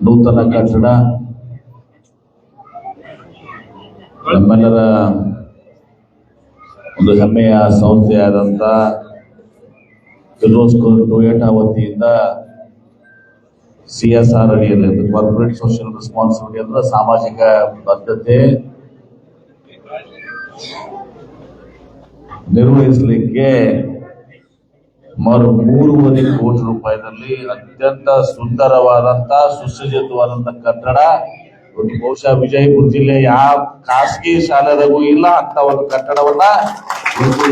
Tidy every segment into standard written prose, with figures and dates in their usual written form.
ನೂತನ ಕಟ್ಟಡ ನಮ್ಮೆಲ್ಲರ ಒಂದು ಹೆಮ್ಮೆಯ ಸಂಸ್ಥೆಯಾದಂಥ ಕಿರ್ಲೋಸ್ಕರ್ ಟೊಯೋಟಾ ವತಿಯಿಂದ CSR ಅಡಿಯಲ್ಲಿ ಕಾರ್ಪೊರೇಟ್ ಸೋಷಿಯಲ್ ರೆಸ್ಪಾನ್ಸಿಬಿಲಿಟಿ ಅಂದ್ರೆ ಸಾಮಾಜಿಕ ಬದ್ಧತೆ ನಿರ್ವಹಿಸಲಿಕ್ಕೆ ಸುಮಾರು 3.5 ಕೋಟಿ ರೂಪಾಯಿನಲ್ಲಿ ಅತ್ಯಂತ ಸುಂದರವಾದಂತ ಸುಸಜ್ಜಿತವಾದಂತ ಕಟ್ಟಡ ಬಹುಶಃ ವಿಜಯಪುರ ಜಿಲ್ಲೆ ಯಾವ ಖಾಸಗಿ ಶಾಲೆದಾಗೂ ಇಲ್ಲ ಅಂತ ಒಂದು ಕಟ್ಟಡವನ್ನ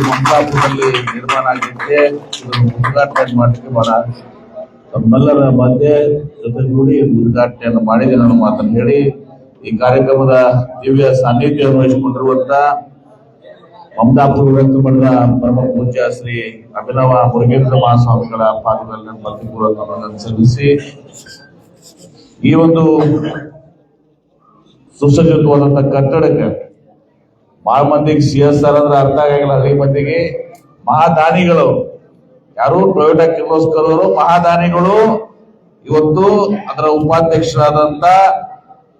ಮಂಗಳಾಪುರದಲ್ಲಿ ನಿರ್ಮಾಣ ಆಗಿದ್ದೆ. ಇದನ್ನು ಉದ್ಘಾಟನೆ ಮಾಡಲಿಕ್ಕೆ ಬಹಳ ತಮ್ಮೆಲ್ಲರ ಮಧ್ಯೆ ಜೊತೆಗೂಡಿ ಉದ್ಘಾಟನೆಯನ್ನು ಮಾಡಿದೆ ನಾನು ಮಾತನ್ನು ಹೇಳಿ ಈ ಕಾರ್ಯಕ್ರಮದ ದಿವ್ಯ ಸಾನ್ನಿಧ್ಯವನ್ನು ವಹಿಸಿಕೊಂಡಿರುವಂತ ಮಮದಾಪುರ ವ್ಯಕ್ತಪಡಿದ ಪರಮ ಪೂಜ್ಯ ಶ್ರೀ ಅಭಿನವ ಮುರುಗೇಂದ್ರ ಮಹಾಸ್ವಾಮಿಗಳ ಪಾದಗಳಲ್ಲಿ ಭಕ್ತಿಪೂರ್ವಕವನ್ನು ಸಲ್ಲಿಸಿ ಈ ಒಂದು ಸುಸಜ್ಜಿತವಾದಂತ ಕಟ್ಟಡಕ್ಕೆ ಬಹಳ ಮಂದಿಗೆ CSR ಅಂದ್ರೆ ಅರ್ಥ ಆಗಿಲ್ಲ. ಅದೇ ಮಂದಿಗೆ ಮಹಾದಾನಿಗಳು ಯಾರು ಟೊಯೋಟಾ ಕಿರ್ಲೋಸ್ಕರ್ ಅವರು ಮಹಾದಾನಿಗಳು. ಇವತ್ತು ಅದರ ಉಪಾಧ್ಯಕ್ಷರಾದಂತ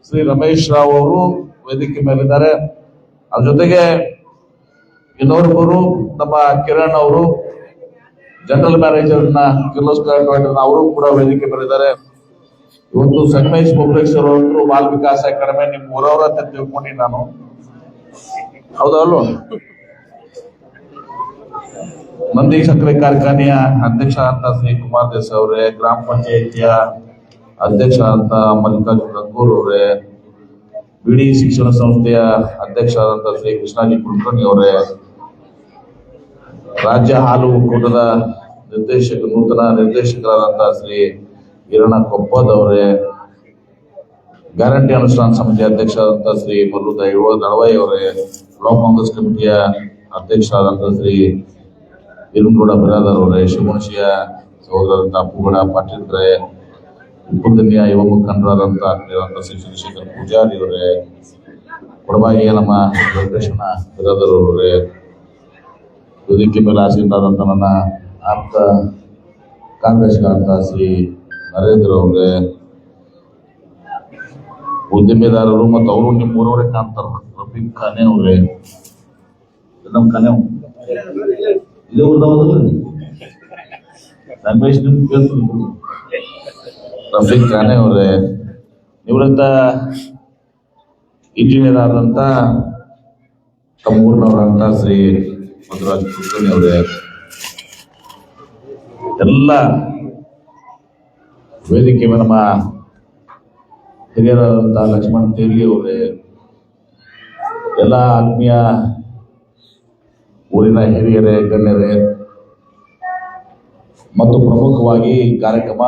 ಶ್ರೀ ರಮೇಶ್ ರಾವ್ ಅವರು ವೇದಿಕೆ ಮೇಲಿದ್ದಾರೆ. ಅದ್ರ ಜೊತೆಗೆ ಇನ್ನೊಬ್ಬರು ನಮ್ಮ ಕಿರಣ್ ಅವರು ಜನರಲ್ ಮ್ಯಾನೇಜರ್ ಕಿರ್ಲೋಸ್ಕರ್ ಟೊಯೋಟಾ ಅವರು ಕೂಡ ವೇದಿಕೆ ಮೇಲಿದ್ದಾರೆ. ಇವತ್ತು ಸಂಗಮೇಶ್ ಮೊಬ್ಲೇಶ್ವರ್ ಅವರು ಬಾಲ ವಿಕಾಸ ಅಕಾಡೆಮಿ ನಿಮ್ ಊರವ್ರ ಅಂತ ತಿಳ್ಕೊಂಡಿ ನಾನು, ಹೌದಲ್ವ? ನಂದಿ ಸಕ್ಕರೆ ಕಾರ್ಖಾನೆಯ ಅಧ್ಯಕ್ಷ ಅಂತ ಶ್ರೀ ಕುಮಾರ್ ದೇಸಾಯಿ ಅವರೇ, ಗ್ರಾಮ ಪಂಚಾಯಿತಿಯ ಅಧ್ಯಕ್ಷ ಅಂತ ಮಲ್ಲಿಕಾರ್ಜುನ ರಂಗೂರ್ ಅವರೇ, ಬಿಡಿ ಶಿಕ್ಷಣ ಸಂಸ್ಥೆಯ ಅಧ್ಯಕ್ಷ ಆದಂತ ಶ್ರೀ ಕೃಷ್ಣಾಜಿ ಕುಲಕರ್ಣಿ ಅವರೇ, ರಾಜ್ಯ ಹಾಲು ಒಕ್ಕೂಟದ ನೂತನ ನಿರ್ದೇಶಕರಾದಂತಹ ಶ್ರೀ ಈರಣ್ಣ ಕೊಪ್ಪದ್ ಅವರೇ, ಗ್ಯಾರಂಟಿ ಅನುಷ್ಠಾನ ಸಮಿತಿ ಅಧ್ಯಕ್ಷರಾದಂತಹ ಶ್ರೀ ಮಲ್ಲು ದಳವಾಯಿ ಅವರೇ, ಬ್ಲಾಕ್ ಕಾಂಗ್ರೆಸ್ ಕಮಿಟಿಯ ಅಧ್ಯಕ್ಷರಾದಂತಹ ಶ್ರೀ ಇರುಗೌಡ ಬಿರಾದರ್ ಅವರೇ, ಶಿವಮಣಶಿಯ ಸಹೋದರರಂತ ಅಪ್ಪುಗೌಡ ಪಾಟೀಲ್ರೇ, ಉಪದನ್ಯ ಯುವ ಮುಖಂಡರಾದಂತಹ ಶ್ರೀ ಚಂದ್ರಶೇಖರ್ ಪೂಜಾರಿ ಅವರೇ, ಕೊಡಬಾಗಿಯ ನಮ್ಮ ವೆಂಕಟೇಶನ ಬಿರಾದರ್ ಅವರೇ, ವೇದಿಕೆ ಮೇಲೆ ಆಸೀನರಾದಂತ ನನ್ನ ಆಪ್ತ ಕಾಂಗ್ರೆಸ್ಗಾರಂತ ಶ್ರೀ ನರೇಂದ್ರ ಅವರೇ, ಉದ್ಯಮಿದಾರರು ಮತ್ತು ಅವರು ನಿಮ್ಮ ಊರವರೇ ಕಾಣ್ತಾರ, ರಫೀಕ್ ಖಾನೆ ಅವರೇ, ನಮ್ಮ ಖಾನೆ ಇದೇ ಊರ್ದವ್ರು ರಮೇಶ್ ನಿಮ್ ಕೇಳ್ತಿದ್ರು, ರಫೀಕ್ ಖಾನೆ ಅವರೇ, ನಿವೃತ್ತ ಇಂಜಿನಿಯರ್ ಆದಂತ ತಮ್ಮೂರಿನವರಂತ ಶ್ರೀ ಮಧುರಾಜ್ ಕುಲಕರ್ಣಿ ಅವರೇ, ಎಲ್ಲ ವೇದಿಕೆ ನಮ್ಮ ಹಿರಿಯರಾದಂತ ಲಕ್ಷ್ಮಣ್ ತೇಲಿ ಅವರೇ, ಎಲ್ಲ ಆತ್ಮೀಯ ಊರಿನ ಹಿರಿಯರೇ, ಗಣ್ಯರೇ ಮತ್ತು ಪ್ರಮುಖವಾಗಿ ಕಾರ್ಯಕ್ರಮ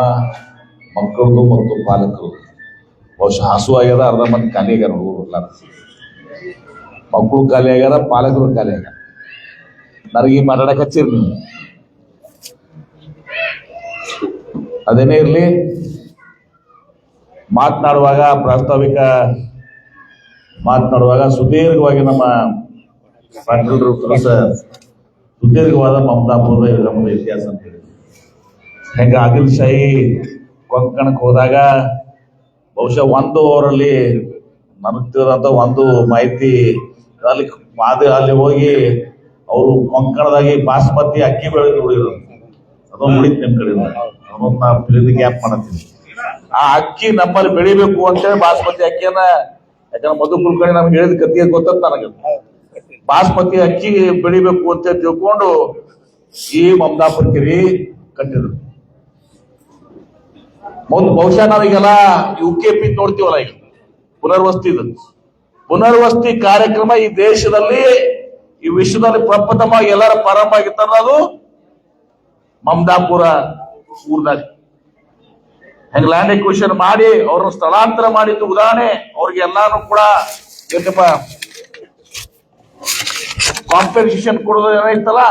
ಮಕ್ಕಳದು ಮತ್ತು ಪಾಲಕರು. ಬಹುಶಃ ಹಸು ಆಗ್ಯದ, ಅರ್ಧ ಮಂದಿ ಖಾಲಿ ಆಗ್ಯಾರ, ಹುಡುಗರು ಮಕ್ಕಳು ಖಾಲಿ ಆಗ್ಯಾರ, ಪಾಲಕರು ಖಾಲಿ ಆಗ್ಯಾರ. ನನಗೆ ಮಾತಾಡಕ್ ಹಚ್ಚಿರಿ ನೀವು. ಅದೇನೇ ಇರ್ಲಿ, ಪ್ರಾಸ್ತಾವಿಕ ಮಾತನಾಡುವಾಗ ಸುದೀರ್ಘವಾಗಿ ನಮ್ಮ ಸುದೀರ್ಘವಾದ ಮಮದಾಪುರದ ನಮ್ಮ ಇತಿಹಾಸ ಅಂತ ಹೇಳಿ, ಹೆಂಗ ಆದಿಲ್ ಶಾಹಿ ಕೊಂಕಣಕ್ಕೆ ಹೋದಾಗ ಬಹುಶಃ ಒಂದು ಅವರಲ್ಲಿ ನನಗೆ ತಿಳಿದಂತ ಒಂದು ಮಾಹಿತಿ, ಅಲ್ಲಿ ಹೋಗಿ ಅವರು ಕೊಂಕಣದಾಗಿ ಬಾಸ್ಮತಿ ಅಕ್ಕಿ ಬೆಳೆದು ನೋಡಿದ್ರು. ಅದೊಂದು ನೋಡಿದ್ ನಿಮ್ ಕಡೆ, ಅದೊಂದು ನಾ ಗ್ಯಾಪ್ ಮಾಡತ್ತೀನಿ. ಆ ಅಕ್ಕಿ ನಮ್ಮಲ್ಲಿ ಬೆಳಿಬೇಕು ಅಂತೇಳಿ ಬಾಸ್ಮತಿ ಅಕ್ಕಿಯನ್ನ, ಯಾಕಂದ್ರೆ ಮಧು ಕುಲಕರ್ಣಿ ನಮ್ಗೆ ಹೇಳಿದ ಕಥೆ ಗೊತ್ತ ನನಗೆ, ಬಾಸ್ಮತಿ ಅಕ್ಕಿ ಬೆಳಿಬೇಕು ಅಂತ ತಿಳ್ಕೊಂಡು ಈ ಮಮದಾಪುರ ಕೆರೆ ಕಟ್ಟಿದ್ರು. ಬಹುಶಃ ನಾವೀಗೆಲ್ಲ UKP ನೋಡ್ತೀವಲ್ಲ, ಈಗ ಪುನರ್ವಸತಿ ಕಾರ್ಯಕ್ರಮ ಈ ದೇಶದಲ್ಲಿ, ಈ ವಿಶ್ವದಲ್ಲಿ ಪ್ರಪ್ರಥಮವಾಗಿ ಎಲ್ಲರ ಪ್ರಾರಂಭ ಆಗಿತ್ತಲ್ಲ, ಅದು ಮಮದಾಪುರ ಊರ್ದಾಗ. ಹೆಂಗ್ ಲ್ಯಾಂಡ್ ಎಕ್ವಿಷನ್ ಮಾಡಿ ಅವ್ರನ್ನ ಸ್ಥಳಾಂತರ ಮಾಡಿದ್ದು ಉದಾಹರಣೆ. ಅವ್ರಿಗೆ ಎಲ್ಲಾನು ಕೂಡ ಏನಪ್ಪ ಕಾಂಪೆನ್ಸೇಷನ್ ಕೊಡೋದು ಏನಾಯ್ತಲ್ಲ,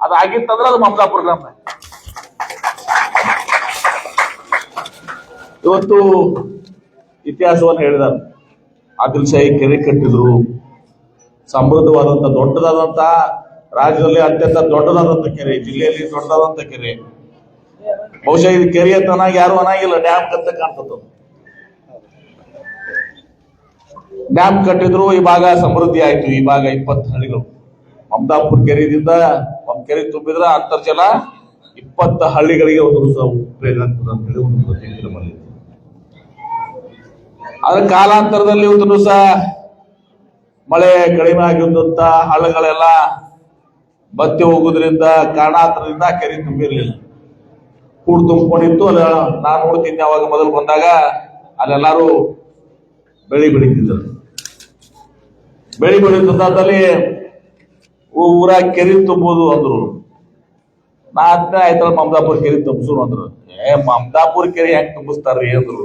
ಅದಾಗಿತ್ತಂದ್ರೆ ಅದು ಮಮದಾಪುರ ಗ್ರಾಮ. ಇವತ್ತು ಇತಿಹಾಸವನ್ನು ಹೇಳಿದಾರೆ. ಆದಿಲ್ ಶಾಹಿ ಕೆರೆ ಕಟ್ಟಿದ್ರು, ಸಮೃದ್ಧವಾದಂತ ದೊಡ್ಡದಾದಂತ, ರಾಜ್ಯದಲ್ಲಿ ಅತ್ಯಂತ ದೊಡ್ಡದಾದಂತ ಕೆರೆ, ಜಿಲ್ಲೆಯಲ್ಲಿ ದೊಡ್ಡದಾದಂತ ಕೆರೆ. ಬಹುಶಃ ಇದು ಕೆರೆ ತನಾಗಿ ಯಾರು ಅನಾಗಿಲ್ಲ, ಡ್ಯಾಮ್ ಕತ್ತ ಕಾಣ್ತದ. ಡ್ಯಾಮ್ ಕಟ್ಟಿದ್ರು ಈ ಭಾಗ ಸಮೃದ್ಧಿ ಆಯ್ತು. ಈ ಭಾಗ 20 ಹಳ್ಳಿಗಳು ಮಮದಾಪುರ ಕೆರೆಯಿಂದ ಒಂದ್ ಕೆರೆ ತುಂಬಿದ್ರ ಅಂತರ್ಜಲ 20 ಹಳ್ಳಿಗಳಿಗೆ ಒಂದು ಉಪಯೋಗ ಆಗ್ತದೆ ಅಂತ ಹೇಳಿ ಒಂದು ಪ್ರತಿಕ್ರಿಯೆ ಬಂದಿದೆ. ಆದ್ರೆ ಕಾಲಾಂತರದಲ್ಲಿ ಒಂದು ದಿವಸ ಮಳೆ ಕಡಿಮೆ ಆಗಿದ್ದಂತ ಹಳ್ಳಗಳೆಲ್ಲ ಬತ್ತಿ ಹೋಗುದ್ರಿಂದ ಕಾರಣಾಂತರದಿಂದ ಕೆರೆ ತುಂಬಿರ್ಲಿಲ್ಲ, ಕೂಡ್ ತುಂಬಿಕೊಂಡಿತ್ತು. ಅಲ್ಲ ನಾನು ನೋಡ್ತಿದ್ದೆ ಅವಾಗ ಮೊದಲು ಬಂದಾಗ ಅಲ್ಲೆಲ್ಲಾರು ಬೆಳಿ ಬೆಳೀತಿದ್ರು. ಬೆಳಿ ಬೆಳೀತದಲ್ಲಿ ಊರಾಗ ಕೆರೆ ತುಂಬೋದು ಅಂದ್ರು. ನಾ ಅದ್ನ ಆಯ್ತಲ್ಲ ಮಮದಾಪುರ ಕೆರೆ ತುಂಬಿಸು ಅಂದ್ರು. ಮಮದಾಪುರ ಕೆರೆ ಹೆಂಗ್ ತುಂಬಿಸ್ತಾರ್ರಿ ಅಂದ್ರು.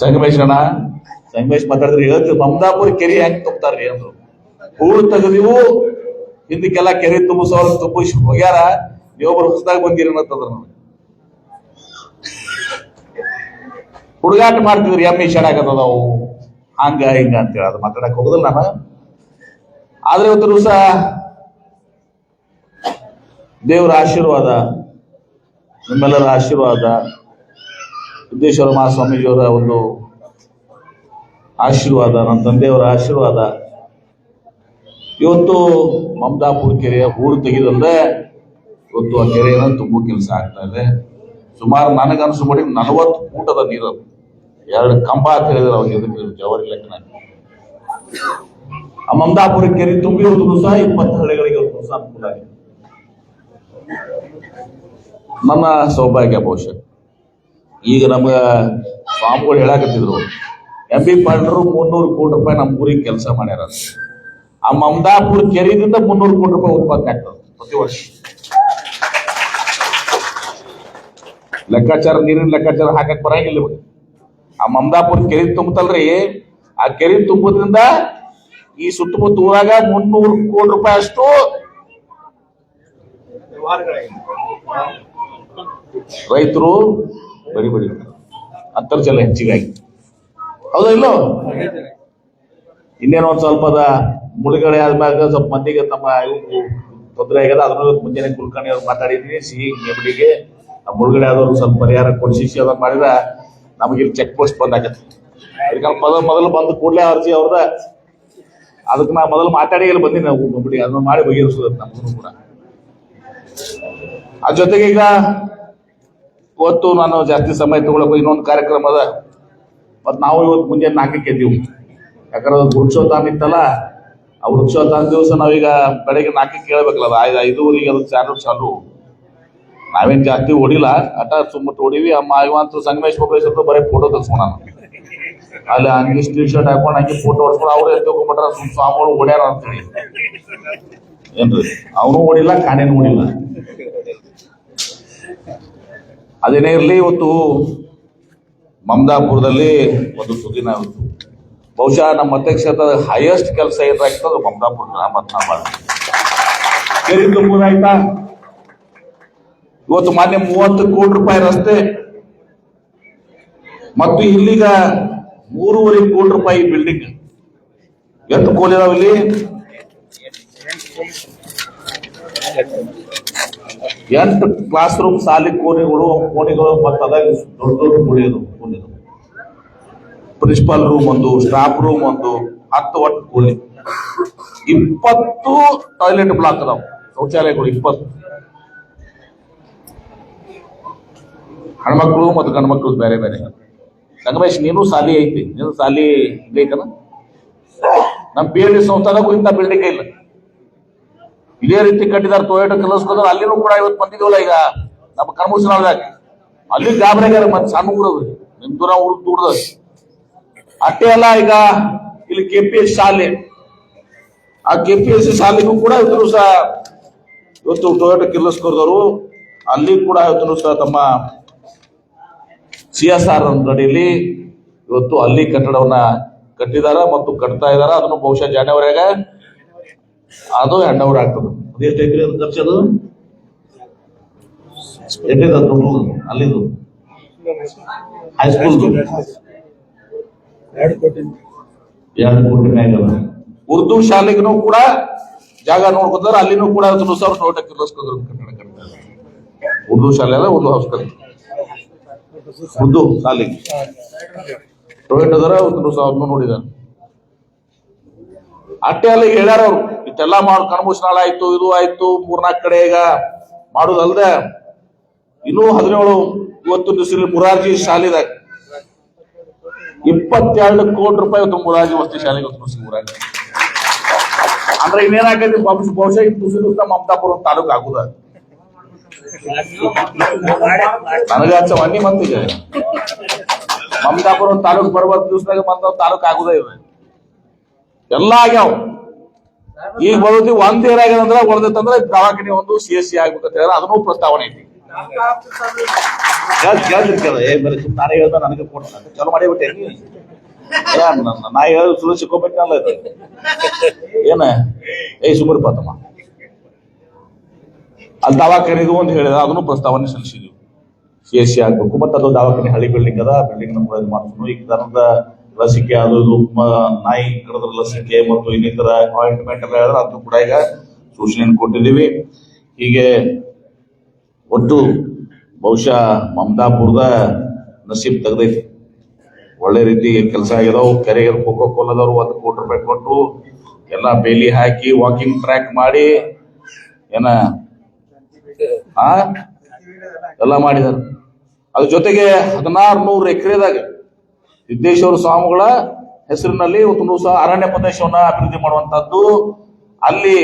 ಸಂಗಮೇಶ್ ಮಾತಾಡಿದ್ರೆ ಹೇಳ್ತೀವಿ ಮಮದಾಪುರ ಕೆರೆ ಹೆಂಗ್ ತುಂಬ್ತಾರ್ರಿ ಅಂದ್ರು. ಹೂಳು ತೆಗೆದಿವು ಹಿಂದಕ್ಕೆಲ್ಲ ಕೆರೆ ತುಂಬಿಸೋರು ತುಂಬಿಸಿ ಹೋಗ್ಯಾರ, ನೀವೊಬ್ರು ಹೊಸದಾಗ ಬಂದಿರಿ ಅನ್ನತ್ತದ್ರ ನನಗೆ. ಹುಡುಗಾಟ ಮಾಡ್ತಿದ್ರಿ ಎಮ್ಮಿ ಶಾಡಾಕತ್ತದವು ಹಂಗ ಹಿಂಗ ಅಂತೇಳಿ ಅದು ಮಾತಾಡಕ್ ಹೋಗುದಿಲ್ಲ ನಾನು. ಆದ್ರೆ ಇವತ್ತು ದಿವಸ ದೇವರ ಆಶೀರ್ವಾದ, ನಿಮ್ಮೆಲ್ಲರ ಆಶೀರ್ವಾದ, ಸಿದ್ದೇಶ್ವರ ಮಹಾಸ್ವಾಮೀಜಿಯವರ ಒಂದು ಆಶೀರ್ವಾದ, ನನ್ನ ತಂದೆಯವರ ಆಶೀರ್ವಾದ, ಇವತ್ತು ಮಮದಾಪುರ ಕೆರೆಯ ಹೂಳು ತೆಗೆದಂದ್ರೆ ಇವತ್ತು ಆ ಕೆರೆಯನ್ನು ತುಂಬೋ ಕೆಲಸ ಆಗ್ತಾ ಇದೆ. ಸುಮಾರು ನನಗನ್ಸು ಮಾಡಿ 40 ಫೂಟದ ನೀರು, 2 ಕಂಬ ಅಂತ ಹೇಳಿದ್ರೆ ಅವಾಗ ಎದಕ್ಕೆ ಜವಾರಿ ಲೆಕ್ಕನ. ಆ ಮಮದಾಪುರ ಕೆರೆ ತುಂಬಿರುವುದು ಸಹ 20 ಹಳ್ಳಿಗಳಿಗೆ ಸಹ ಅನುಕೂಲ ಆಗಿದೆ. ನನ್ನ ಸೌಭಾಗ್ಯ ಬಹುಶಃ ಈಗ ನಮ್ಗ ಸ್ವಾಮಿಗಳು ಹೇಳಾಕತ್ತಿದ್ರು MB ಪಾಟೀಲರು 300 ಕೋಟಿ ರೂಪಾಯಿ ನಮ್ಮ ಊರಿಗೆ ಕೆಲಸ ಮಾಡ್ಯಾರ. ಆ ಮಮದಾಪುರ ಕೆರೆಯಿಂದ 300 ಕೋಟಿ ರೂಪಾಯಿ ಉತ್ಪಾದನೆ ಆಗ್ತದೆ ಪ್ರತಿ ವರ್ಷ. ಲೆಕ್ಕಾಚಾರ, ನೀರಿನ ಲೆಕ್ಕಾಚಾರ ಹಾಕಕ್ ಬರಂಗಿಲ್ಲ. ಆ ಮಮದಾಪುರ ಕೆರೆ ತುಂಬತಲ್ರಿ, ಆ ಕೆರೆ ತುಂಬುದ್ರಿಂದ ಈ ಸುತ್ತಮುತ್ತ ಊರಾಗ 300 ಕೋಟಿ ರೂಪಾಯಿ ಅಷ್ಟು ರೈತರು ಬೆಳಿ ಅಂತರ್ಜಲ ಹೆಚ್ಚಿಗಾಗಿ. ಹೌದಾ ಇಲ್ಲೋ? ಇನ್ನೇನೋ ಒಂದ್ ಸ್ವಲ್ಪದ ಮುಳುಗಡೆ ಆದ್ಮ್ಯಾಗ ಸ್ವಲ್ಪ ಮಂದಿಗೆ ತಮ್ಮ ತೊಂದರೆ ಆಗ್ಯದ. ಅದನ್ನ ಮುಂಜಾನೆ ಕುಲ್ಕರ್ಣಿ ಅವ್ರು ಮಾತಾಡಿದ್ವಿ. ಸಿಹಿ ನೆಬಡಿಗೆ ಆ ಮುಳುಗಡೆ ಆದವ್ರು ಸ್ವಲ್ಪ ಪರಿಹಾರ ಕೊಡಿಸಿ ಅದನ್ನ ಮಾಡಿದ್ರೆ ನಮಗೆ ಇಲ್ಲಿ ಚೆಕ್ ಪೋಸ್ಟ್ ಬಂದ್ ಆಗತ್ತೆ. ಮೊದಲು ಬಂದು ಕೂಡಲೇ ಅರ್ಜಿ ಅವ್ರದ ಅದಕ್ಕೆ ನಾ ಮೊದಲು ಮಾತಾಡಿ ಇಲ್ಲಿ ಬಂದಿನಿ. ನಾವು ಬಿಡಿ ಅದನ್ನ ಮಾಡಿ ಬಗೆಹರಿಸೋದು ನಮಗೂ ಕೂಡ. ಆ ಜೊತೆಗೆ ಈಗ ಇವತ್ತು ನಾನು ಜಾಸ್ತಿ ಸಮಯ ತಗೊಳಕ್ ಇನ್ನೊಂದು ಕಾರ್ಯಕ್ರಮ ಅದ. ಮತ್ ನಾವು ಇವತ್ತು ಮುಂಜಾನೆ 4ಕ್ಕೆ ಎದ್ದೀವಿ. ಯಾಕಂದ್ರೆ ವೃಕ್ಷೋತ್ಥಾನ ಇತ್ತಲ್ಲ, ಆ ವೃಕ್ಷೋತ್ಥಾನ ದಿವಸ ನಾವೀಗ ಬೆಳಗ್ಗೆ 4ಕ್ಕೆ ಕೇಳಬೇಕಲ್ಲ, 5:15ಗೆ ಅದು ಚಾಲು. ನಾವೇನ್ ಜಾಸ್ತಿ ಓಡಿಲ್ಲ, ಅಟ ಸುಮ್ಮನೆ ಓಡಿವಿ. ಅಮ್ಮ ಇವಂತೂ ಸಂಗಮೇಶ್ ಕೊಪ್ಪಳೇಶ್ವರ ಬರೀ ಫೋಟೋ ತೆಗ್ಸ್ಕೊಣ ಅಲ್ಲಿ ಹಂಗೆ ಟಿ ಶರ್ಟ್ ಹಾಕೊಂಡು ಹಂಗೆ ಫೋಟೋ ಹೊಡ್ಸ್ಕೊಂಡು ಅವ್ರು ಎತ್ಕೊಂಡ್ಬಿಟ್ರ ಸ್ವಾಮಿಗಳು ಓಡ್ಯಾರ ಅಂತೇಳಿ. ಏನ್ರಿ, ಅವನು ಓಡಿಲ್ಲ, ಕಾನೇನು ಓಡಿಲ್ಲ. ಅದೇನೇ ಇರ್ಲಿ, ಇವತ್ತು ಮಮದಾಪುರದಲ್ಲಿ ಒಂದು ಸುದಿನ ಇತ್ತು. ಬಹುಶಃ ನಮ್ಮ ಮತಕ್ಷೇತ್ರದ ಹೈಯೆಸ್ಟ್ ಕೆಲಸ ಏನಾಗ್ತದೆ ಮಮದಾಪುರ ಗ್ರಾಮ ಕೆರೆ ತುಂಬುದಾಯ್ತಾ. ಇವತ್ತು ಮಾನ್ಯ 30 ಕೋಟಿ ರೂಪಾಯಿ ರಸ್ತೆ ಮತ್ತು ಇಲ್ಲಿಗ 3.5 ಕೋಟಿ ರೂಪಾಯಿ ಬಿಲ್ಡಿಂಗ್. ಎಷ್ಟು ಕೋಲಿದಾವ ಇಲ್ಲಿ? 8 ಕ್ಲಾಸ್ ರೂಮ್, ಶಾಲೆ ಕೋಣೆಗಳು ಮತ್ತು ಅದಾಗ ದೊಡ್ಡ ಕೋಣೆಗಳು, ಪ್ರಿನ್ಸಿಪಾಲ್ ರೂಮ್ ಒಂದು, ಸ್ಟಾಫ್ ರೂಮ್ ಒಂದು, 10 ಒಟ್ಟು ಕೋಣೆ, 20 ಟಾಯ್ಲೆಟ್ ಬ್ಲಾಕ್ ಅದಾವ, ಶೌಚಾಲಯಗಳು 20. ಹೆಣ್ಮಕ್ಳು ಮತ್ತು ಗಂಡು ಮಕ್ಳು ಬೇರೆ ಬೇರೆ. ಸಂಗಮೇಶ್ ನೀನು ಸಾಲಿ ಐತಿ, ನೀನು ಸಾಲಿ ಐತನ? ನಮ್ಮ BLD ಸಂಸ್ಥಾನಕ್ಕೂ ಇಂಥ ಬಿಲ್ಡಿಂಗ್ ಇಲ್ಲ. ಇದೇ ರೀತಿ ಕಟ್ಟಿದಾರ ಟೊಯೋಟೋ ಕೆಲಸಕೋದ್ರೆ ಅಲ್ಲಿನೂ ಕೂಡ 50 ಬಂದಿದ್ವಲ್ಲ. ಈಗ ನಮ್ಮ ಕರ್ಮೂರ್ಸಿನಾಳದಾಗ ಅಲ್ಲಿ ಗಾಬರಿಗಾರ ಮತ್ತೆ ಸಣ್ಣ ಊರದು, ನಿಮ್ ದೂರದ ಅಷ್ಟೇ ಅಲ್ಲ. ಈಗ ಇಲ್ಲಿ KPS ಶಾಲೆ, ಆ KPS ಶಾಲೆಗೂ ಕೂಡ ಇವತ್ತು ಸಹ ಇವತ್ತು ಟೊಯೋಟೋ ಕಿರ್ಲಸ್ಕೋರ್ದವರು ಅಲ್ಲಿ ಕೂಡ ಇವತ್ತು ಸಹ ತಮ್ಮ CSR ಅಡಿಯಲ್ಲಿ ಇವತ್ತು ಅಲ್ಲಿ ಕಟ್ಟಡವನ್ನ ಕಟ್ಟಿದಾರ ಮತ್ತು ಕಟ್ತಾ ಇದಾರ. ಅದನ್ನು ಬಹುಶಃ ಜನವರಿಯಾಗ ಅದು ಹ್ಯಾಂಡ್ ಓವರ್ ಆಗ್ತದೆ. ಅದೆಷ್ಟೈತ್ರಿ ಅದು ಖರ್ಚು? ಅದು ಎಷ್ಟಿದೆ ಅಲ್ಲಿದು ಹೈಸ್ಕೂಲ್ 2 ಕೋಟಿ ಮ್ಯಾಗ. ಉರ್ದು ಶಾಲೆಗೂ ಕೂಡ ಜಾಗ ನೋಡ್ಕೊತಾರ. ಅಲ್ಲಿನೂ ಕೂಡ 1000 ಟೊಯೋಟೋ ಕಿರ್ಲಸ್ಕೋದ್ರ ಕಟ್ಟಡ ಕಟ್ತಾರೆ. ಉರ್ದು ಶಾಲೆ ಅಲ್ಲ, ಉರ್ದು ಹಾಸ್ಟೆಲ್, ಉರ್ದು ಶಾಲೆ ಟೊಯೋಟೋದರ ಅವ್ರನ್ನ ನೋಡಿದಾರೆ. ಅಟ್ಟೆ ಅಲ್ಲಿ ಹೇಳ್ಯಾರ ಅವ್ರು ಇಷ್ಟೆಲ್ಲಾ ಕಣ್ಮುಚ್ನಾಳ ಆಯ್ತು, ಇದು ಆಯ್ತು, 3-4 ಕಡೆ ಈಗ ಮಾಡುದಲ್ದೆ ಇನ್ನೂ 17 ಇವತ್ತು ದಿವಸ ಮುರಾರ್ಜಿ ಶಾಲೆದಾಗ 22 ಕೋಟಿ ರೂಪಾಯಿ ಇವತ್ತು ಮುರಾರ್ಜಿ ವಸತಿ ಶಾಲೆಗೆ ಊರಾಗ. ಅಂದ್ರೆ ಇನ್ನೇನಾಗೈತಿ ಬಹುಶಃ ತುಸು ಮಮತಾಪುರ ತಾಲೂಕು ಆಗುದ ನನಗ ಮನ್ನಿ ಮಂದಿಗೆ ಮಮತಾಪುರ ತಾಲೂಕು ಬರುವ ದಿವಸದಾಗ ಮತ್ತ ತಾಲೂಕು ಆಗುದ ಇವೆ ಎಲ್ಲ ಆಗ್ಯಾವ. ಈಗ ಬರೋದು ಒಂದ್ ಏನಾಗ್ಯದಂದ್ರ ಹೊಡೆದಂದ್ರೆ ದವಾಖಾನೆ ಒಂದು CSC ಆಗ್ಬೇಕಂತ ಹೇಳಿದ್ರೆ ಅದನ್ನೂ ಪ್ರಸ್ತಾವನೆ ಐತಿ. ನಾನೇ ಹೇಳ್ದ ನನಗೆ ಕೊಡ್ತಾರೆ ಚಲೋ ಮಾಡಿಬಿಟ್ಟೆ ನಾ ಹೇಳ ಸುಳ್ಳು ಸಿಕ್ಕೋಬೇಕಲ್ಲ ಇದು ಏನ ಸುಮರ್ ಪಾತಮ್ಮ ಅಲ್ಲಿ ದವಾಖಾನೆದು ಅಂತ ಹೇಳಿದ ಅದನ್ನು ಪ್ರಸ್ತಾವನೆ ಸಲ್ಲಿಸಿದ್ವಿ. CSC ಆಗ್ಬೇಕು ಮತ್ತೆ ಅದು ದವಾಖಾನೆ ಹಳಿ ಬಿಲ್ಡಿಂಗ್ ಅದ ಬಿಲ್ಡಿಂಗ್ ಮಾಡ್ತೀನಿ. ಈಗ ದನದ ಲಸಿಕೆ ಅದು ನಾಯಿ ಕಡದ್ರ ಲಸಿಕೆ ಮತ್ತು ಇನ್ನಿತರ ಅಪಾಯಿಂಟ್ಮೆಂಟ್ ಎಲ್ಲ ಹೇಳಿದ್ರೆ ಅದನ್ನು ಕೂಡ ಈಗ ಸೂಚನೆಯನ್ನು ಕೊಟ್ಟಿದ್ದೀವಿ. ಹೀಗೆ ಒಟ್ಟು ಬಹುಶಃ ಮಮದಾಪುರದ ನಸೀಬ್ ತೆಗ್ದೈತಿ. ಒಳ್ಳೆ ರೀತಿ ಕೆಲಸ ಆಗಿದಾವ್. ಕೆರೆಗೆ ಕೋಕೋ ಕೋಲದವ್ರು 1 ಕೋಟಿ ರೂಪಾಯಿ ಕೊಟ್ಟು ಎಲ್ಲ ಬೇಲಿ ಹಾಕಿ ವಾಕಿಂಗ್ ಟ್ರ್ಯಾಕ್ ಮಾಡಿ ಏನ ಎಲ್ಲ ಮಾಡಿದಾರೆ. ಅದ್ರ ಜೊತೆಗೆ 1600 ಎಕರೆದಾಗ ಸಿದ್ದೇಶ್ವರ ಸ್ವಾಮಿಗಳ ಹೆಸರಿನಲ್ಲಿ ಒಂದು ಅರಣ್ಯ ಪ್ರದೇಶವನ್ನ ಅಭಿವೃದ್ಧಿ ಮಾಡುವಂತದ್ದು. ಅಲ್ಲಿ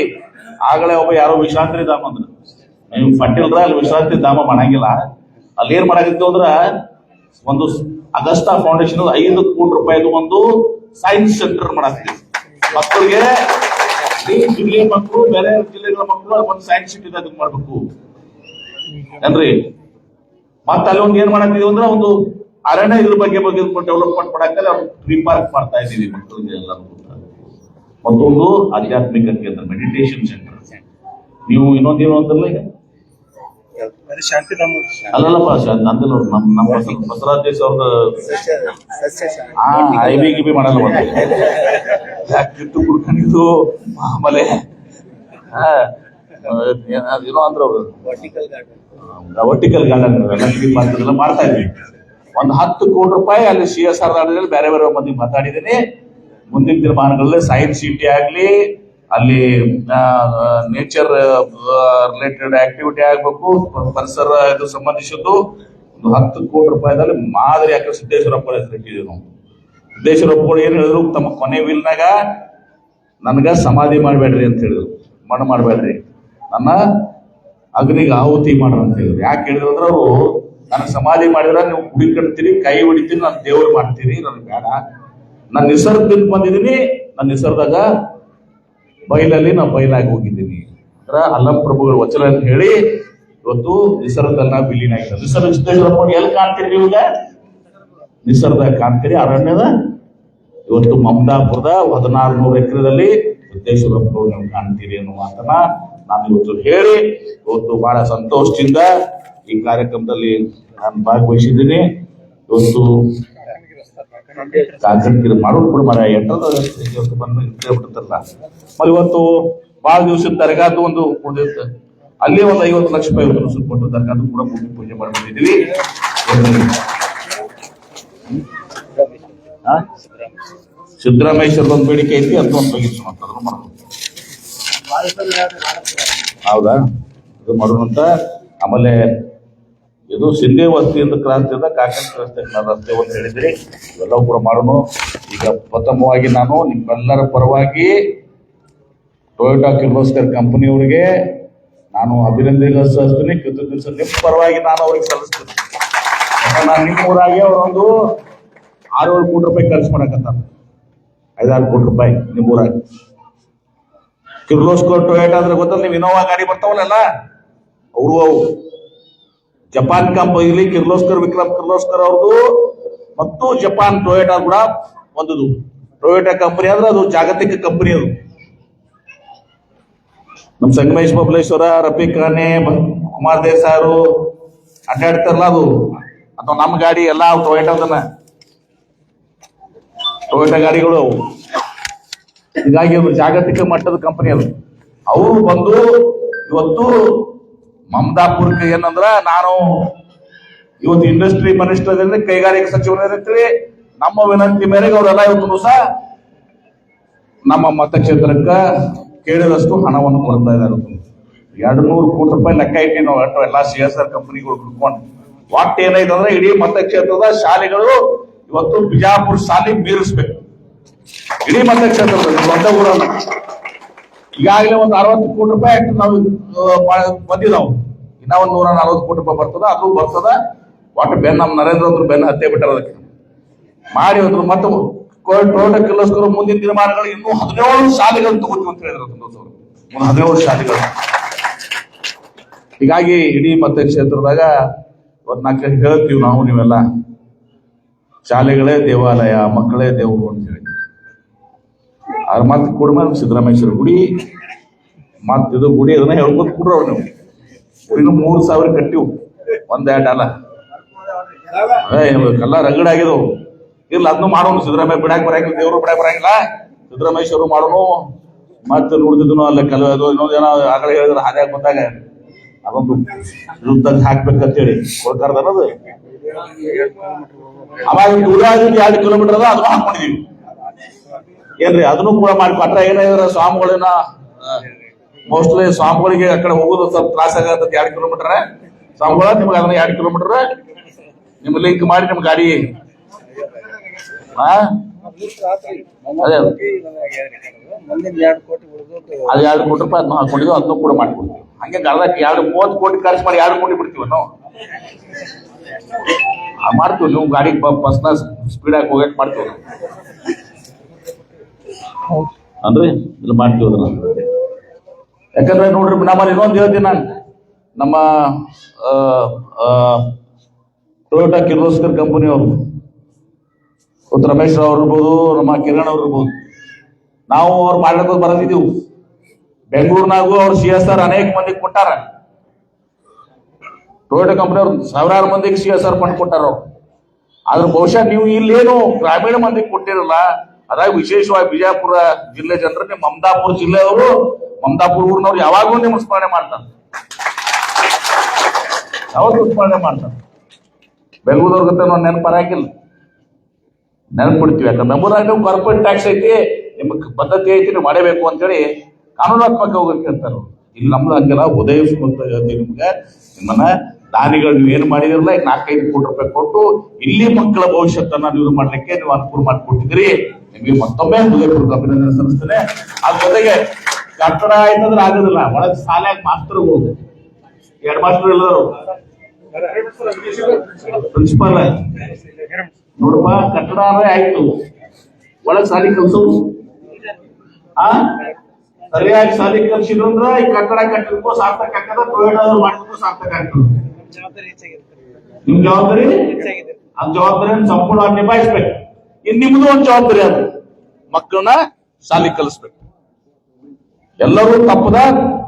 ಆಗಲೇ ಒಬ್ಬ ಯಾರೋ ವಿಶ್ರಾಂತಿ ಧಾಮ ಅಂದ್ರೆ ನೀವು ಪಟ್ಟಿಲ್ರ ಅಲ್ಲಿ ವಿಶ್ರಾಂತಿ ಧಾಮ ಮಾಡಂಗಿಲ್ಲ. ಅಲ್ಲಿ ಏನ್ ಮಾಡಾಕಿತ್ತು ಅಂದ್ರ ಒಂದು ಅಗಸ್ಟಾ ಫೌಂಡೇಶನ್ 5 ಕೋಟಿ ರೂಪಾಯಿದು ಒಂದು ಸೈನ್ಸ್ ಸೆಂಟರ್ ಮಾಡಾಕ್ತೀವಿ. ಮಕ್ಕಳಿಗೆ ಜಿಲ್ಲೆಯ ಮಕ್ಕಳು ಬೇರೆ ಜಿಲ್ಲೆಗಳ ಮಕ್ಕಳು ಒಂದು ಸೈನ್ಸ್ ಸಿಟಿ ಮಾಡ್ಬೇಕು ಏನ್ರಿ. ಮತ್ತ ಅಲ್ಲಿ ಒಂದು ಏನ್ ಮಾಡಾಕ್ತಿದೀವಿ ಅಂದ್ರೆ ಒಂದು ಅರಣ್ಯ ಇದ್ರ ಬಗ್ಗೆ ಡೆವಲಪ್ಮೆಂಟ್ ಮಾಡಾಕಲ್ಲಿ ಅವ್ರು ಟ್ರೀ ಪಾರ್ಕ್ ಮಾಡ್ತಾ ಇದ್ದೀವಿ ಮಕ್ಕಳಿಗೆ ಎಲ್ಲ. ಮತ್ತೊಂದು ಆಧ್ಯಾತ್ಮಿಕ ಕೇಂದ್ರ ಮೆಡಿಟೇಷನ್ ಸೆಂಟರ್. ನೀವು ಇನ್ನೊಂದೇನು ಅಂತಲ್ಲ ಈಗ ಅಲ್ಲಲ್ಲಪ್ಪ ನಂದಿಲ್ಲ ನಮ್ಮ ಬಸವರಾಜ್ ಅವ್ರದ್ದು IB ಮಾಡಲ್ಲ ಕಿತ್ತು ಕುಡ್ಕೊಂಡಿದ್ದು ಆಮೇಲೆ ಏನೋ ಅಂದ್ರೆ ಅವರು ವರ್ಟಿಕಲ್ ಗಾರ್ಡನ್ ಎಲ್ಲ ಮಾಡ್ತಾ ಇದ್ವಿ. ಒಂದು 10 ಕೋಟಿ ರೂಪಾಯಿ ಅಲ್ಲಿ CSR ಬೇರೆ ಬೇರೆ ಮಂದಿ ಮಾತಾಡಿದ್ದೀನಿ. ಮುಂದಿನ ದಿನಮಾನಗಳಲ್ಲಿ ಸೈನ್ಸ್ ಸಿಟಿ ಆಗ್ಲಿ, ಅಲ್ಲಿ ನೇಚರ್ ರಿಲೇಟೆಡ್ ಆಕ್ಟಿವಿಟಿ ಆಗ್ಬೇಕು, ಪರಿಸರ ಇದು ಸಂಬಂಧಿಸಿದ್ದು ಒಂದು 10 ಕೋಟಿ ರೂಪಾಯಿದಲ್ಲಿ ಮಾದರಿ ಹಾಕಿ ಸಿದ್ದೇಶ್ವರಪ್ಪ ಹೆಸರು ಇಟ್ಟಿದ್ದೀವಿ ನಾವು. ಸಿದ್ದೇಶ್ವರಪ್ಪಗಳು ಏನ್ ಹೇಳಿದ್ರು ತಮ್ಮ ಕೊನೆ ವಿಲ್ನಾಗ ನನ್ಗ ಸಮಾಧಿ ಮಾಡ್ಬೇಡ್ರಿ ಅಂತ ಹೇಳಿದ್ರು, ಮಣ್ಣು ಮಾಡ್ಬೇಡ್ರಿ, ನನ್ನ ಅಗ್ನಿಗೆ ಆಹುತಿ ಮಾಡ್ರ ಅಂತ ಹೇಳಿದ್ರು. ಯಾಕೆ ಹೇಳಿದ್ರು ಅಂದ್ರೆ ಅವರು ನನಗೆ ಸಮಾಧಿ ಮಾಡಿದ್ರೆ ನೀವು ಗುಡಿ ಕಟ್ತೀರಿ, ಕೈ ಹೊಡಿತೀರಿ, ನಾನು ದೇವ್ರು ಮಾಡ್ತೀರಿ, ನನಗೆ ಬೇಡ. ನಾನು ನಿಸರ್ಗದಿಂದ ಬಂದಿದ್ದೀನಿ, ನನ್ನ ನಿಸರ್ಗದಾಗ ಬೈಲಲ್ಲಿ ನಾವು ಬೈಲಾಗಿ ಹೋಗಿದ್ದೀನಿ ಅಂದ್ರೆ ಅಲ್ಲಂ ಪ್ರಭುಗಳ ವಚನ ಅಂತ ಹೇಳಿ ಇವತ್ತು ನಿಸರ್ಗದಲ್ಲಿ ನಾವು ವಿಲೀನ ಆಗಿದ್ದಾರೆ. ನಿಸರ್ಗ ಸಿದ್ದೇಶ್ವರಪ್ಪ ಎಲ್ಲಿ ಕಾಣ್ತೀರಿ ನೀವು? ನಿಸರ್ಗದಾಗ ಕಾಣ್ತೀರಿ, ಅರಣ್ಯದ ಇವತ್ತು ಮಮದಾಪುರದ 1600 ಎಕರೆದಲ್ಲಿ ಸಿದ್ದೇಶ್ವರಪ್ಪಗಳು ನೀವು ಕಾಣ್ತೀರಿ ಅನ್ನೋ ಮಾತನ್ನ ನಾನು ಇವತ್ತು ಹೇಳಿ ಇವತ್ತು ಬಹಳ ಸಂತೋಷದಿಂದ ಈ ಕಾರ್ಯಕ್ರಮದಲ್ಲಿ ನಾನು ಭಾಗವಹಿಸಿದ್ದೀನಿ. ಇವತ್ತು ಕಾಂಕ್ರೀಟ್ ಮಾಡೋದು ಕೂಡ ಮರ ಇವತ್ತು ಬಂದು ಕೇಳ್ಬಿಡ್ತಾರಲ್ಲ. మరి ಇವತ್ತು ಬಹಳ ದಿವಸದ ದರ್ಗಾದು ಒಂದು ಉಳಿದಿತ್ತು, ಅಲ್ಲಿ ಒಂದು 50 ಲಕ್ಷ ರೂಪಾಯಿ ವಸೂಲು ಕೊಟ್ಟು ದರ್ಗಾದು ಕೂಡ ಪೂಜೆ ಮಾಡ್ಬಿಟ್ಟಿದ್ದೀವಿ. ಸಿದ್ದರಾಮೇಶ್ವರದ ಒಂದು ಬೇಡಿಕೆ ಐತಿ, ಅಂತ ಒಂದು ಬಗೆಹರಿಸೋಣ ಮಾಡೋದು. ಹೌದಾ, ಇದು ಮಾಡೋಣಂತ. ಆಮೇಲೆ ಇದು ಸಿಂಧೆ ವಸ್ತಿಯಿಂದ ಕ್ರಾಂತಿಯಿಂದ ಕಾಕಂತ ರಸ್ತೆ ಅಂತ ಹೇಳಿದ್ರಿ, ಇವೆಲ್ಲವೂ ಕೂಡ ಮಾಡೋಣ. ಈಗ ಪ್ರಥಮವಾಗಿ ನಾನು ನಿಮ್ಮೆಲ್ಲರ ಪರವಾಗಿ ಟೊಯೋಟಾ ಕಿರ್ಲೋಸ್ಕರ್ ಕಂಪನಿಯವರಿಗೆ ನಾನು ಅಭಿನಂದನೆ ಸಲ್ಲಿಸ್ತೀನಿ, ಕೃತಜ್ಞತೆ. ನಿಮ್ಮ ಪರವಾಗಿ ನಾನು ಅವ್ರಿಗೆ ಸಲ್ಲಿಸ್ತೀನಿ. ನಾನು ನಿಮ್ಮ ಊರಾಗೆ ಅವರೊಂದು 6-7 ಕೋಟಿ ರೂಪಾಯಿ ಖರ್ಚು ಮಾಡಕತ್ತಾರ, 5-6 ಕೋಟಿ ರೂಪಾಯಿ ನಿಮ್ಮ ಊರಾಗ. ಕಿರ್ಲೋಸ್ಕರ್ ಟೊಯೋಟಾ ಅಂದ್ರೆ ಗೊತ್ತಲ್ಲ, ನೀವು ಇನೋವಾ ಗಾಡಿ ಬರ್ತಾವಲ್ಲ ಅವರು, ಅವು ಜಪಾನ್ ಕಂಪನಿ ಕಿರ್ಲೋಸ್ಕರ್ ವಿಕ್ರಮ್ ಕಿರ್ಲೋಸ್ಕರ್ ಅವ್ರದ್ದು ಮತ್ತು ಜಪಾನ್ ಟೊಯೋಟಾ ಕೂಡ ಒಂದು ಟೊಯೋಟಾ ಕಂಪನಿ ಅಂದ್ರೆ ಅದು ಜಾಗತಿಕ ಕಂಪನಿ. ಅದು ನಮ್ ಸಂಗಮೇಶ್ ಬಬಲೇಶ್ವರ, ರಫೀಕ್ ಖಾನೆ, ಕುಮಾರ್ ದೇಸಾಯಿ ಅವರು ಅಡ್ಡಾಡ್ತಾರಲ್ಲ, ಅದು ಅಥವಾ ನಮ್ಮ ಗಾಡಿ ಎಲ್ಲ ಟೊಯೋಟಾದನ್ನ ಟೊಯೋಟಾ ಗಾಡಿಗಳು ಅವು. ಹೀಗಾಗಿ ಅದು ಜಾಗತಿಕ ಮಟ್ಟದ ಕಂಪನಿ. ಅದು ಅವರು ಬಂದು ಇವತ್ತು ಮಮದಾಪುರಕ್ಕೆ ಏನಂದ್ರ, ನಾನು ಇವತ್ತು ಇಂಡಸ್ಟ್ರಿ ಮಿನಿಸ್ಟರ್ ಕೈಗಾರಿಕಾ ಸಚಿವರೇನಂತೇಳಿ ನಮ್ಮ ವಿನಂತಿ ಮೇರೆಗೆ ಅವರೆಲ್ಲ ಇವತ್ತು ದಿವಸ ನಮ್ಮ ಮತಕ್ಷೇತ್ರಕ್ಕ ಕೇಳಿದಷ್ಟು ಹಣವನ್ನು ಕೊಡ್ತಾ ಇದ್ದಾರೆ. 200 ಕೋಟಿ ರೂಪಾಯಿ ಲೆಕ್ಕ ಇಟ್ಟು ನಾವು ಎಲ್ಲ CSR ಕಂಪನಿಗಳು ಕುಡ್ಕೊಂಡು ಒಟ್ಟು ಏನೈತೆ ಅಂದ್ರೆ ಇಡೀ ಮತಕ್ಷೇತ್ರದ ಶಾಲೆಗಳು ಇವತ್ತು ಬಿಜಾಪುರ ಶಾಲೆ ಮೀರಿಸ್ಬೇಕು. ಇಡೀ ಮತಕ್ಷೇತ್ರದ ಒಂದೇ ಊರಲ್ಲ ಈಗಾಗಲೇ ಒಂದು 60 ಕೋಟಿ ರೂಪಾಯಿ ಅಷ್ಟು ನಾವು ಬಂದಿದ್ದಾವು. ಇನ್ನ ಒಂದು 140 ಕೋಟಿ ರೂಪಾಯಿ ಬರ್ತದ, ಅದು ಬರ್ತದ. ಒಟ್ಟು ನಮ್ಮ ನರೇಂದ್ರ ಅವರು ಬೆನ್ನ ಹತ್ತೇ ಬಿಟ್ಟಾರ ಅದಕ್ಕೆ ಮಾಡಿ ಹೋದ್ರು. ಮತ್ತು ಟೊಯೋಟಾ ಕಿರ್ಲೋಸ್ಕರ್ ಮುಂದಿನ ದಿನಮಾನಗಳು ಇನ್ನೂ 17 ಶಾಲೆಗಳು ತಗೋತೀವಿ ಅಂತ ಹೇಳಿದ್ರು. 17 ಶಾಲೆಗಳು. ಹೀಗಾಗಿ ಇಡೀ ಮತಕ್ಷೇತ್ರದಾಗ ಇವತ್ತು ನಾಲ್ಕು ಹೇಳ್ತೀವಿ ನಾವು ನೀವೆಲ್ಲ ಶಾಲೆಗಳೇ ದೇವಾಲಯ, ಮಕ್ಕಳೇ ದೇವರು ಅಂತ ಹೇಳಿ. ಅವ್ರ ಮತ್ತೆ ಕೊಡ್ಮೇಲೆ ಸಿದ್ದರಾಮೇಶ್ವರ ಗುಡಿ ಮತ್ತಿದು ಗುಡಿ ಅದನ್ನ ಹೇಳ್ಕೊತ ಕೊಡ್ರು ಅವ್ರು. ನೀವು ಗುಡಿನ 3,000 ಕಟ್ಟಿವು, 1-2 ಅಲ್ಲ ಎಲ್ಲ ರಗಡಾಗಿದವು. ಇಲ್ಲ ಅದನ್ನು ಮಾಡೋನು. ಸಿದ್ದರಾಮಯ್ಯ ಬಿಡಾಕ್ ಬರಂಗಿಲ್ಲ, ದೇವರು ಬಿಡಾಕ್ ಬರಂಗಿಲ್ಲ. ಸಿದ್ದರಾಮೇಶ್ವರು ಮಾಡೋನು. ಮತ್ತೆ ನುಡಿದಿದ್ನು ಅಲ್ಲ ಕೆಲವು ಇನ್ನೊಂದು ಜನ ಆಗಲೇ ಹೇಳಿದ್ರೆ ಹಾದ್ಯಾಗ ಬಂದಾಗ ಅದೊಂದು ಯುದ್ಧಕ್ಕೆ ಹಾಕ್ಬೇಕಂತೇಳಿ ಕೊಡ್ತಾರದ ಅನ್ನೋದು. ಅವಾಗ 2 ಕಿಲೋಮೀಟರ್ ಅದ, ಅದನ್ನು ಹಾಕೊಂಡಿದೀವಿ. ಏನ್ರಿ ಅದನ್ನು ಕೂಡ ಮಾಡಿಕೊಟ್ರ ಏನಾದ್ರ ಸ್ವಾಮಿಗಳನ್ನ ಮೋಸ್ಟ್ಲಿ ಸ್ವಾಮಿಗಳಿಗೆ ಆ ಕಡೆ ಹೋಗೋದು ಸ್ವಲ್ಪ ತ್ರಾಸ ಆಗತ್ತ. 2 ಕಿಲೋಮೀಟರ್ ಸ್ವಾಮಿಗಳ ನಿಮ್ಗೆ ಅದನ್ನ 2 ಕಿಲೋಮೀಟರ್ ನಿಮ್ ಲಿಂಕ್ ಮಾಡಿ ನಿಮ್ ಗಾಡಿ ಅದೇ 2 ಕೋಟಿ ರೂಪಾಯಿ ಅದನ್ನ ಹಾಕೊಂಡಿದ್ವಿ. ಅದನ್ನು ಕೂಡ ಮಾಡ್ಕೊಡ್ತೀವಿ. ಹಂಗೆ ಗರ್ದಕ್ಕೆ 30 ಕೋಟಿ ಖರ್ಚು ಮಾಡಿ 2 ಕೋಟಿ ಬಿಡ್ತೀವಿ ನಾವು ಮಾಡ್ತೀವಿ. ನೀವು ಗಾಡಿ ಬಸ್ನ ಸ್ಪೀಡ್ ಆಗಿ ಹೋಗಕ್ ಮಾಡ್ತೀವಿ ಅಂದ್ರೆ ಇಲ್ಲಿ ಮಾಡ್ತೀವಿ ಅದನ್ನ. ಯಾಕಂದ್ರೆ ನೋಡ್ರಿ ನಮ್ಮಲ್ಲಿ ಇನ್ನೊಂದು ಹೇಳ್ತೀನಿ ನಾನು, ನಮ್ಮ ಟೊಯೋಟಾ ಕಿರ್ಲೋಸ್ಕರ್ ಕಂಪನಿ ಅವರು ರಮೇಶ್ ರಾವ್ ಇರ್ಬೋದು, ನಮ್ಮ ಕಿರಣ್ ಅವ್ರು ಇರ್ಬೋದು, ನಾವು ಅವ್ರು ಮಾಡ್ಲಿಕ್ಕೆ ಬರೆದಿದ್ದೀವಿ. ಬೆಂಗಳೂರಿನಾಗೂ ಅವ್ರು CSR ಅನೇಕ ಮಂದಿಗೆ ಕೊಟ್ಟಾರ. ಟೊಯೋಟಾ ಕಂಪನಿ ಅವ್ರು 1000 ಮಂದಿಗೆ CSR ಫಂಡ್ ಕೊಟ್ಟಾರ ಅವ್ರು. ಆದ್ರೆ ಬಹುಶಃ ನೀವು ಇಲ್ಲೇನು ಗ್ರಾಮೀಣ ಮಂದಿಗೆ ಕೊಟ್ಟಿರಲ್ಲ. ಅದಾಗ ವಿಶೇಷವಾಗಿ ಬಿಜಾಪುರ ಜಿಲ್ಲೆ ಜನರು, ನಿಮ್ಮ ಮಮದಾಪುರ ಜಿಲ್ಲೆಯವರು, ಮಮದಾಪುರ ಊರಿನವ್ರು ಯಾವಾಗಲೂ ನಿಮ್ಮ ಸ್ಮರಣೆ ಮಾಡ್ತಾರೆ, ಯಾವತ್ತೂ ಸ್ಮರಣೆ ಮಾಡ್ತಾರೆ. ಬೆಂಗಳೂರವ್ರ ಗತೆ ನಾವು ನೆನಪರಾಗಿಲ್ಲ, ನೆನಪಿಡ್ತೀವಿ. ಯಾಕಂದ್ರೆ ನಮ್ಮೂರಾಗ ನೀವು ಕಾರ್ಪೊರೇಟ್ ಟ್ಯಾಕ್ಸ್ ಐತಿ, ನಿಮಗೆ ಪದ್ಧತಿ ಐತಿ, ನೀವು ಮಾಡಬೇಕು ಅಂತೇಳಿ ಕಾನೂನಾತ್ಮಕ ಹೋಗಕ್ಕೆ ಹೇಳ್ತಾರೆ. ಇಲ್ಲಿ ನಮ್ದು ಹಂಗೆಲ್ಲ ಉದಯಿಸ್ಕೊಂತ ಹೇಳ್ತೀವಿ ನಿಮ್ಗೆ. ನಿಮ್ಮನ್ನ ದಾನಿಗಳು ನೀವು ಏನು ಮಾಡಿದಿರಲ್ಲ, ಈಗ 4-5 ಕೋಟಿ ರೂಪಾಯಿ ಕೊಟ್ಟು ಇಲ್ಲಿ ಮಕ್ಕಳ ಭವಿಷ್ಯತ್ತನ್ನ ನೀವು ಮಾಡ್ಲಿಕ್ಕೆ ನೀವು ಅನುಕೂಲ ಮಾಡಿಕೊಟ್ಟಿದ್ರಿ. ನಿಮಗೆ ಮತ್ತೊಮ್ಮೆ ಹೃದಯಪೂರ್ವಕ ಅಭಿನಂದನೆ ಸಲ್ಲಿಸ್ತೇನೆ. ಅದ್ರ ಜೊತೆಗೆ ಕಟ್ಟಡ ಆಯ್ತಂದ್ರೆ ಆಗೋದಿಲ್ಲ, ಒಳಗೆ ಶಾಲೆಯಾಗ ಮಾಸ್ತರ್ಗಳು, 2 ಮಾಸ್ತರ್ ಎಲ್ಲರೂ ಪ್ರಿನ್ಸಿಪಾಲ್ ನೋಡಪ್ಪ, ಕಟ್ಟಡ ಆಯ್ತು, ಒಳಗ್ ಶಾಲೆ ಕಲ್ಸೋದು ಸರಿಯಾಗಿ ಶಾಲೆ ಕಲ್ಸಿದ್ರು ಅಂದ್ರ ಈ ಕಟ್ಟಡ ಕಟ್ಟಲಿಕ್ಕೂ ಸಾರ್ಥಕ ಆಗ್ತದ, ಟೊಯೋಟಾ ಮಾಡಿದ್ರು ಸಾರ್ಥಕ ಆಗ್ತದೆ. ನಿಮ್ ಜವಾಬ್ದಾರಿ, ಆ ಜವಾಬ್ದಾರಿಯನ್ನು ಸಂಪೂರ್ಣವಾಗಿ ನಿಭಾಯಿಸ್ಬೇಕು. ಇನ್ ನಿಮ್ದು ಒಂದು ಜವಾಬ್ದಾರಿ, ಅದು ಮಕ್ಕಳನ್ನ ಶಾಲೆ ಕಲಿಸ್ಬೇಕು. ಎಲ್ಲರೂ ತಪ್ಪದ,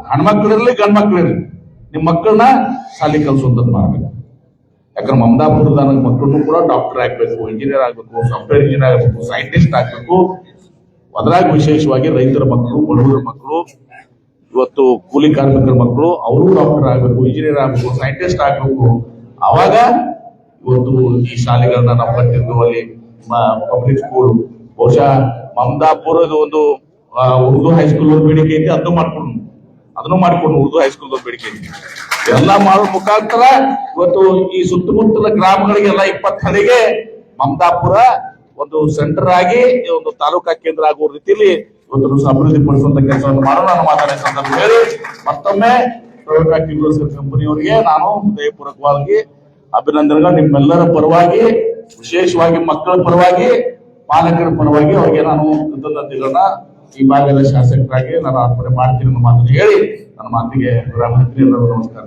ಹೆಣ್ಮಕ್ಳಿರ್ಲಿ ಗಂಡ್ ಮಕ್ಳಿರ್ಲಿ, ನಿಮ್ ಮಕ್ಕಳನ್ನ ಶಾಲೆ ಕಲಿಸುವಂತದ್ದು ಮಾಡ್ಬೇಕು. ಯಾಕಂದ್ರೆ ಮಮದಾಪುರದ ಮಕ್ಕಳನ್ನು ಕೂಡ ಡಾಕ್ಟರ್ ಆಗ್ಬೇಕು, ಇಂಜಿನಿಯರ್ ಆಗ್ಬೇಕು, ಸಾಫ್ಟ್ವೇರ್ ಇಂಜಿನಿಯರ್ ಆಗ್ಬೇಕು, ಸೈಂಟಿಸ್ಟ್ ಆಗ್ಬೇಕು. ಅದ್ರಾಗ ವಿಶೇಷವಾಗಿ ರೈತರ ಮಕ್ಕಳು, ಬಡವರ ಮಕ್ಕಳು, ಇವತ್ತು ಕೂಲಿ ಕಾರ್ಮಿಕರ ಮಕ್ಕಳು, ಅವರು ಡಾಕ್ಟರ್ ಆಗ್ಬೇಕು, ಇಂಜಿನಿಯರ್ ಆಗ್ಬೇಕು, ಸೈಂಟಿಸ್ಟ್ ಆಗ್ಬೇಕು. ಅವಾಗ ಇವತ್ತು ಈ ಶಾಲೆಗಳನ್ನ ನಾವು ಕಟ್ಟಿದ್ದು ಅಲ್ಲಿ ಪಬ್ಲಿಕ್ ಸ್ಕೂಲ್. ಬಹುಶಃ ಮಮದಾಪುರದ ಒಂದು ಉರ್ದು ಹೈಸ್ಕೂಲ್ ಬೇಡಿಕೆ ಐತಿ, ಅದನ್ನು ಮಾಡ್ಕೊಂಡು ಉರ್ದು ಹೈಸ್ಕೂಲ್ ಬೇಡಿಕೆ ಐತಿ. ಎಲ್ಲ ಮಾಡೋ ಮುಖಾಂತರ ಇವತ್ತು ಈ ಸುತ್ತಮುತ್ತಲ ಗ್ರಾಮಗಳಿಗೆಲ್ಲ 20 ಹಳ್ಳಿಗೆ ಮಮದಾಪುರ ಒಂದು ಸೆಂಟರ್ ಆಗಿ ಒಂದು ತಾಲೂಕಾ ಕೇಂದ್ರ ಆಗುವ ರೀತಿಯಲ್ಲಿ ಇವತ್ತು ಅಭಿವೃದ್ಧಿ ಪಡಿಸುವಂತ ಕೆಲಸವನ್ನು ಮಾಡೋಣ ಅನ್ನೋ ಮಾತಾಡೋ ಸಂದರ್ಭ ಹೇಳಿ ಮತ್ತೊಮ್ಮೆ ಟೊಯೋಟಾ ಕಿರ್ಲೋಸ್ಕರ್ ಕಂಪನಿಯವರಿಗೆ ನಾನು ಹೃದಯಪೂರ್ವಕವಾಗಿ ಅಭಿನಂದನೆಗಳು. ನಿಮ್ಮೆಲ್ಲರ ಪರವಾಗಿ, ವಿಶೇಷವಾಗಿ ಮಕ್ಕಳ ಪರವಾಗಿ, ಪಾಲಕರ ಪರವಾಗಿ ಅವರಿಗೆ ನಾನು ಕೃತಜ್ಞತೆಗಳನ್ನ ಈ ಭಾಗದ ಶಾಸಕರಾಗಿ ನಾನು ಅರ್ಪಣೆ ಮಾಡ್ತೀನಿ ಅನ್ನೋ ಮಾತನ್ನು ಹೇಳಿ ನನ್ನ ಮಾತಿಗೆ ವಿರಾಮ. ಎಲ್ಲರಿಗೂ ನಮಸ್ಕಾರ.